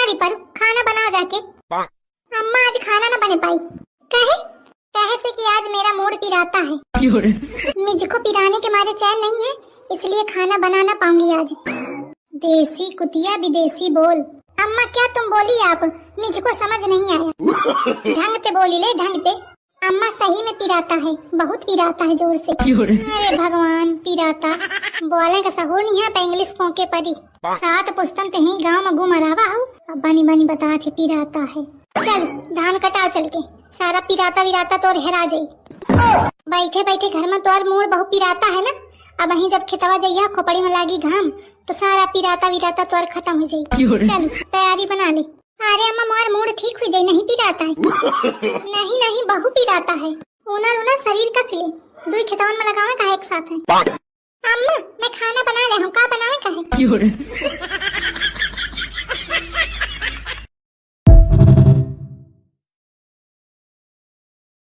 रही पर खाना बनाओ जाके। अम्मा आज खाना न बने पाई। कहे कहे से कि आज मेरा मूड पिराता है। मुझको पिराने के मारे चैन नहीं है, इसलिए खाना बना ना पाऊंगी आज। देसी कुतिया विदेशी बोल। अम्मा क्या तुम बोली आप, मुझको समझ नहीं आया। ढंग से बोली ले, ढंग से। अम्मा सही में पिराता है, बहुत पिराता है जोर से। अरे भगवान, पिराता बोले का सहूर नहीं है। इंग्लिश पोके परी 7 पुस्तन ते ही गाँव में घूम रहा हूँ। अब बनी बनी बता थे पिराता है। चल धान कटाओ चल के, सारा पिराता विराता तो हेरा जाई। बैठे बैठे घर में तोर मूड बहुत पिराता है ना। अब वहीं जब खेतवा जाइया खोपड़ी में लागी घाम तो सारा पिराता विराता तोर खत्म हो जाई। चल तैयारी बना ले। अरे अम्मा मोर मूड ठीक हो जाए, नहीं पिराता है। नहीं नहीं बहु पिराता है। उनर उनर शरीर कस ले, दुई खेतवन में लगावे का एक साथ है। अम्मा मैं खाना बना ले हूँ, का बनावे का है?